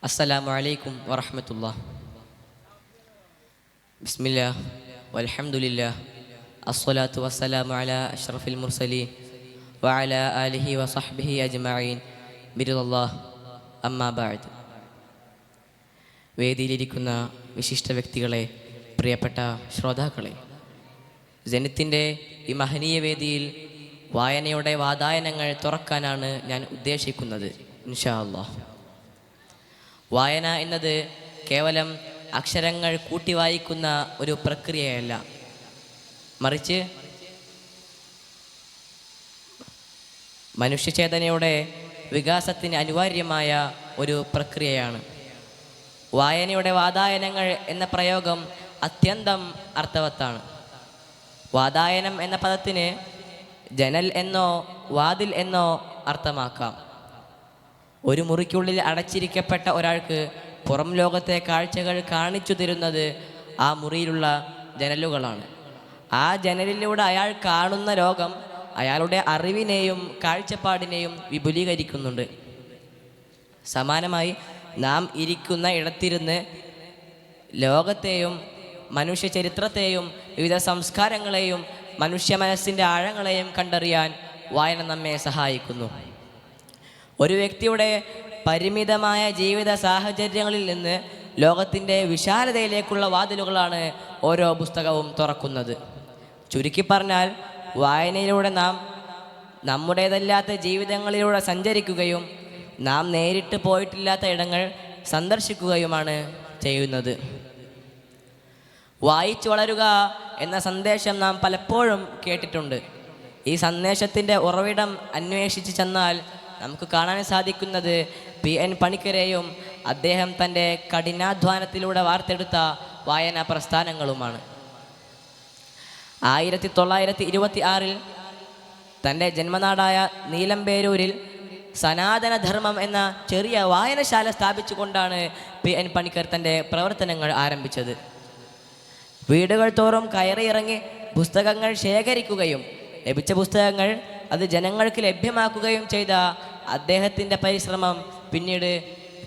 അസ്സലാമു അലൈക്കും വറഹ്മത്തുള്ളാഹി. ബിസ്മില്ലാഹ് വൽഹംദുലില്ലാഹ് അസ്സലാത്തു വസ്സലാമു അലാ അഷ്റഫിൽ മുർസലീൻ വഅലാ ആലിഹി വസഹ്ബിഹി അജ്മഈൻ ബിറിദല്ലാഹ്. അമ്മാ ബഅദ്. വേദിയിലിരിക്കുന്ന വിശിഷ്ട വ്യക്തികളെ, പ്രിയപ്പെട്ട ശ്രോതാക്കളെ, ജനത്തിൻ്റെ ഈ മഹനീയ വേദിയിൽ വായനയുടെ വാതായനങ്ങൾ തുറക്കാനാണ് ഞാൻ ഉദ്ദേശിക്കുന്നത് ഇൻഷാ അല്ലാഹ്. വായന എന്നത് കേവലം അക്ഷരങ്ങൾ കൂട്ടി വായിക്കുന്ന ഒരു പ്രക്രിയയല്ല, മറിച്ച് മനുഷ്യചേതനയുടെ വികാസത്തിന് അനിവാര്യമായ ഒരു പ്രക്രിയയാണ്. വായനയുടെ വാതായനങ്ങൾ എന്ന പ്രയോഗം അത്യന്തം അർത്ഥവത്താണ്. വാതായനം എന്ന പദത്തിന് ജനൽ എന്നോ വാതിൽ എന്നോ അർത്ഥമാക്കാം. ഒരു മുറിക്കുള്ളിൽ അടച്ചിരിക്കപ്പെട്ട ഒരാൾക്ക് പുറം ലോകത്തെ കാഴ്ചകൾ കാണിച്ചു തരുന്നത് ആ മുറിയിലുള്ള ജനലുകളാണ്. ആ ജനലിലൂടെ അയാൾ കാണുന്ന ലോകം അയാളുടെ അറിവിനെയും കാഴ്ചപ്പാടിനെയും വിപുലീകരിക്കുന്നുണ്ട്. സമാനമായി നാം ഇരിക്കുന്ന ഇടത്തിരുന്ന് ലോകത്തെയും മനുഷ്യ ചരിത്രത്തെയും വിവിധ സംസ്കാരങ്ങളെയും മനുഷ്യ മനസ്സിൻ്റെ ആഴങ്ങളെയും കണ്ടറിയാൻ വായന നമ്മെ സഹായിക്കുന്നു. ഒരു വ്യക്തിയുടെ പരിമിതമായ ജീവിത സാഹചര്യങ്ങളിൽ നിന്ന് ലോകത്തിൻ്റെ വിശാലതയിലേക്കുള്ള വാതിലുകളാണ് ഓരോ പുസ്തകവും തുറക്കുന്നത്. ചുരുക്കി പറഞ്ഞാൽ, വായനയിലൂടെ നാം നമ്മുടേതല്ലാത്ത ജീവിതങ്ങളിലൂടെ സഞ്ചരിക്കുകയും നാം നേരിട്ട് പോയിട്ടില്ലാത്ത ഇടങ്ങൾ സന്ദർശിക്കുകയുമാണ് ചെയ്യുന്നത്. വായിച്ചു വളരുക എന്ന സന്ദേശം നാം പലപ്പോഴും കേട്ടിട്ടുണ്ട്. ഈ സന്ദേശത്തിൻ്റെ ഉറവിടം അന്വേഷിച്ച് ചെന്നാൽ നമുക്ക് കാണാൻ സാധിക്കുന്നത് P.N. പണിക്കരെയും അദ്ദേഹം തൻ്റെ കഠിനാധ്വാനത്തിലൂടെ വാർത്തെടുത്ത വായനാ പ്രസ്ഥാനങ്ങളുമാണ്. 1926 തൻ്റെ ജന്മനാടായ നീലമ്പേരൂരിൽ സനാതനധർമ്മം എന്ന ചെറിയ വായനശാല സ്ഥാപിച്ചുകൊണ്ടാണ് P.N. പണിക്കർ തൻ്റെ പ്രവർത്തനങ്ങൾ ആരംഭിച്ചത്. വീടുകൾ തോറും കയറിയിറങ്ങി പുസ്തകങ്ങൾ ശേഖരിക്കുകയും ലഭിച്ച പുസ്തകങ്ങൾ അത് ജനങ്ങൾക്ക് ലഭ്യമാക്കുകയും ചെയ്ത അദ്ദേഹത്തിൻ്റെ പരിശ്രമം പിന്നീട്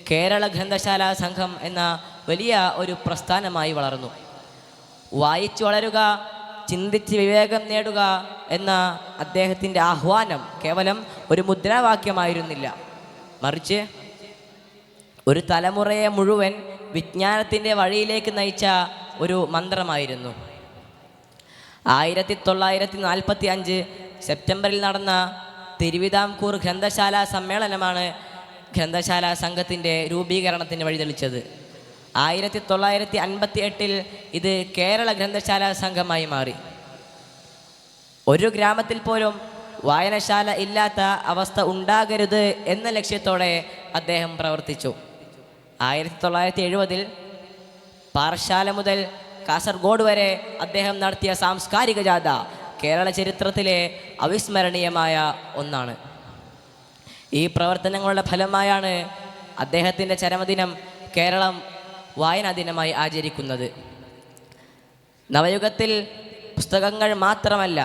കേരള ഗ്രന്ഥശാല സംഘം എന്ന വലിയ ഒരു പ്രസ്ഥാനമായി വളർന്നു. വായിച്ചു വളരുക, ചിന്തിച്ച് വിവേകം നേടുക എന്ന അദ്ദേഹത്തിൻ്റെ ആഹ്വാനം കേവലം ഒരു മുദ്രാവാക്യമായിരുന്നില്ല, മറിച്ച് ഒരു തലമുറയെ മുഴുവൻ വിജ്ഞാനത്തിൻ്റെ വഴിയിലേക്ക് നയിച്ച ഒരു മന്ത്രമായിരുന്നു. 1945 സെപ്റ്റംബറിൽ നടന്ന തിരുവിതാംകൂർ ഗ്രന്ഥശാല സമ്മേളനമാണ് ഗ്രന്ഥശാല സംഘത്തിൻ്റെ രൂപീകരണത്തിന് വഴിതെളിച്ചത്. 1958 ഇത് കേരള ഗ്രന്ഥശാല സംഘമായി മാറി. ഒരു ഗ്രാമത്തിൽ പോലും വായനശാല ഇല്ലാത്ത അവസ്ഥ ഉണ്ടാകരുത് എന്ന ലക്ഷ്യത്തോടെ അദ്ദേഹം പ്രവർത്തിച്ചു. 1970 പാറശാല മുതൽ കാസർഗോഡ് വരെ അദ്ദേഹം നടത്തിയ സാംസ്കാരിക ജാഥ കേരള ചരിത്രത്തിലെ അവിസ്മരണീയമായ ഒന്നാണ്. ഈ പ്രവർത്തനങ്ങളുടെ ഫലമായാണ് അദ്ദേഹത്തിൻ്റെ ചരമദിനം കേരളം വായനാ ദിനമായി ആചരിക്കുന്നത്. നവയുഗത്തിൽ പുസ്തകങ്ങൾ മാത്രമല്ല,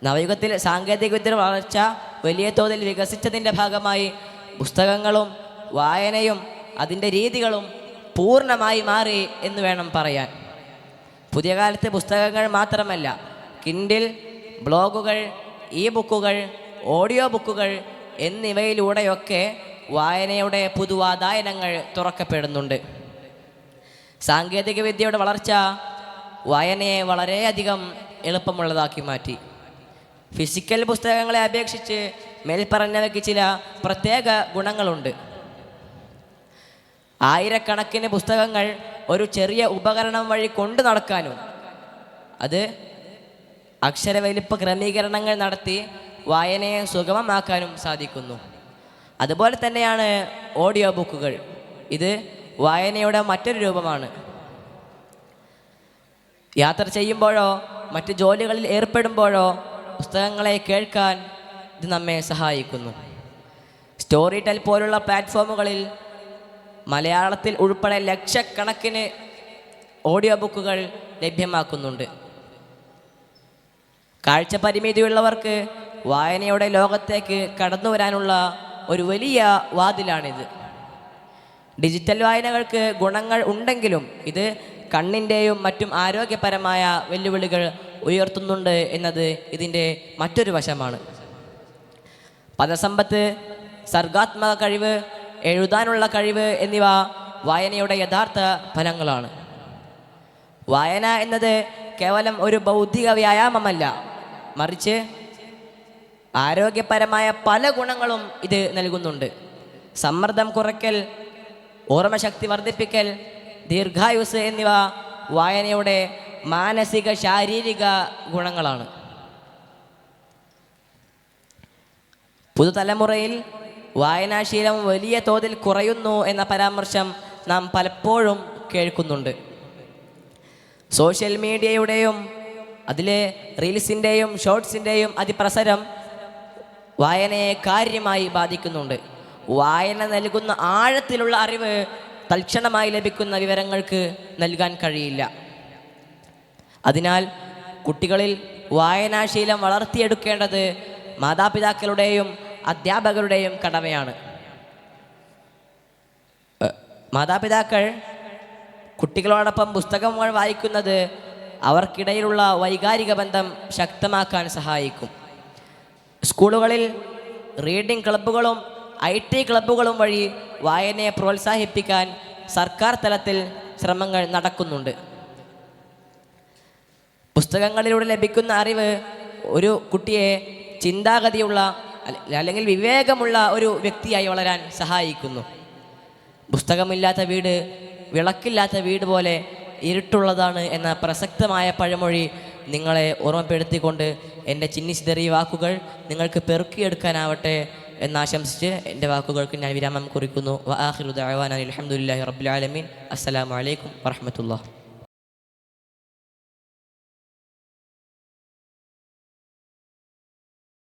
നവയുഗത്തിൽ സാങ്കേതികവിദ്യയുടെ വളർച്ച വലിയ തോതിൽ വികസിച്ചതിൻ്റെ ഭാഗമായി പുസ്തകങ്ങളും വായനയും അതിൻ്റെ രീതികളും പൂർണ്ണമായി മാറി എന്ന് വേണം പറയാൻ. പുതിയ കാലത്തെ പുസ്തകങ്ങൾ മാത്രമല്ല, കിൻഡിൽ, ബ്ലോഗുകൾ, ഇ ബുക്കുകൾ, ഓഡിയോ ബുക്കുകൾ എന്നിവയിലൂടെയൊക്കെ വായനയുടെ പുതുവാതായനങ്ങൾ തുറക്കപ്പെടുന്നുണ്ട്. സാങ്കേതികവിദ്യയുടെ വളർച്ച വായനയെ വളരെയധികം എളുപ്പമുള്ളതാക്കി മാറ്റി. ഫിസിക്കൽ പുസ്തകങ്ങളെ അപേക്ഷിച്ച് മേൽപ്പറഞ്ഞവയ്ക്ക് ചില പ്രത്യേക ഗുണങ്ങളുണ്ട്. ആയിരക്കണക്കിന് പുസ്തകങ്ങൾ ഒരു ചെറിയ ഉപകരണം വഴി കൊണ്ടു നടക്കാനും അത് അക്ഷരവലിപ്പ ക്രമീകരണങ്ങൾ നടത്തി വായനയെ സുഗമമാക്കാനും സാധിക്കുന്നു. അതുപോലെ തന്നെയാണ് ഓഡിയോ ബുക്കുകൾ. ഇത് വായനയുടെ മറ്റൊരു രൂപമാണ്. യാത്ര ചെയ്യുമ്പോഴോ മറ്റ് ജോലികളിൽ ഏർപ്പെടുമ്പോഴോ പുസ്തകങ്ങളെ കേൾക്കാൻ ഇത് നമ്മെ സഹായിക്കുന്നു. സ്റ്റോറി ടെൽ പോലുള്ള പ്ലാറ്റ്ഫോമുകളിൽ മലയാളത്തിൽ ഉൾപ്പെടെ ലക്ഷക്കണക്കിന് ഓഡിയോ ബുക്കുകൾ ലഭ്യമാക്കുന്നുണ്ട്. കാഴ്ച പരിമിതിയുള്ളവർക്ക് വായനയുടെ ലോകത്തേക്ക് കടന്നു വരാനുള്ള ഒരു വലിയ വാതിലാണിത്. ഡിജിറ്റൽ വായനകൾക്ക് ഗുണങ്ങൾ ഉണ്ടെങ്കിലും ഇത് കണ്ണിൻ്റെയും മറ്റും ആരോഗ്യപരമായ വെല്ലുവിളികൾ ഉയർത്തുന്നുണ്ട് എന്നത് ഇതിൻ്റെ മറ്റൊരു വശമാണ്. പദസമ്പത്ത്, സർഗാത്മക കഴിവ്, എഴുതാനുള്ള കഴിവ് എന്നിവ വായനയുടെ യഥാർത്ഥ ഫലങ്ങളാണ്. വായന എന്നത് കേവലം ഒരു ബൗദ്ധിക വ്യായാമമല്ല, മറിച്ച് ആരോഗ്യപരമായ പല ഗുണങ്ങളും ഇത് നൽകുന്നുണ്ട്. സമ്മർദ്ദം കുറയ്ക്കൽ, ഓർമ്മശക്തി വർദ്ധിപ്പിക്കൽ, ദീർഘായുസ് എന്നിവ വായനയുടെ മാനസിക ശാരീരിക ഗുണങ്ങളാണ്. പുതുതലമുറയിൽ വായനാശീലം വലിയ തോതിൽ കുറയുന്നു എന്ന പരാമർശം നാം പലപ്പോഴും കേൾക്കുന്നുണ്ട്. സോഷ്യൽ മീഡിയയുടെയും അതിലെ റീൽസിൻ്റെയും ഷോർട്സിൻ്റെയും അതിപ്രസരം വായനയെ കാര്യമായി ബാധിക്കുന്നുണ്ട്. വായന നൽകുന്ന ആഴത്തിലുള്ള അറിവ് തൽക്ഷണമായി ലഭിക്കുന്ന വിവരങ്ങൾക്ക് നൽകാൻ കഴിയില്ല. അതിനാൽ കുട്ടികളിൽ വായനാശീലം വളർത്തിയെടുക്കേണ്ടത് മാതാപിതാക്കളുടെയും അധ്യാപകരുടെയും കടമയാണ്. മാതാപിതാക്കൾ കുട്ടികളോടൊപ്പം പുസ്തകങ്ങൾ വായിക്കുന്നത് അവർക്കിടയിലുള്ള വൈകാരിക ബന്ധം ശക്തമാക്കാൻ സഹായിക്കും. സ്കൂളുകളിൽ റീഡിംഗ് ക്ലബ്ബുകളും IT ക്ലബ്ബുകളും വഴി വായനയെ പ്രോത്സാഹിപ്പിക്കാൻ സർക്കാർ തലത്തിൽ ശ്രമങ്ങൾ നടക്കുന്നുണ്ട്. പുസ്തകങ്ങളിലൂടെ ലഭിക്കുന്ന അറിവ് ഒരു കുട്ടിയെ ചിന്താഗതിയുള്ള അല്ലെങ്കിൽ വിവേകമുള്ള ഒരു വ്യക്തിയായി വളരാൻ സഹായിക്കുന്നു. പുസ്തകമില്ലാത്ത വീട് വിളക്കില്ലാത്ത വീട് പോലെ ഇരുട്ടുള്ളതാണ് എന്ന പ്രസക്തമായ പഴമൊഴി നിങ്ങളെ ഓർമ്മപ്പെടുത്തിക്കൊണ്ട് എൻ്റെ ചിന്നിച്ചിതറിയ വാക്കുകൾ നിങ്ങൾക്ക് പെറുക്കിയെടുക്കാനാവട്ടെ എന്നാശംസിച്ച് എൻ്റെ വാക്കുകൾക്ക് ഞാൻ വിരാമം കുറിക്കുന്നു. വആഖിറു ദഅവാനാ അൽഹംദുലില്ലാഹി റബ്ബിൽ ആലമീൻ. അസ്സലാമു അലൈക്കും വറഹ്മത്തുള്ളാഹി.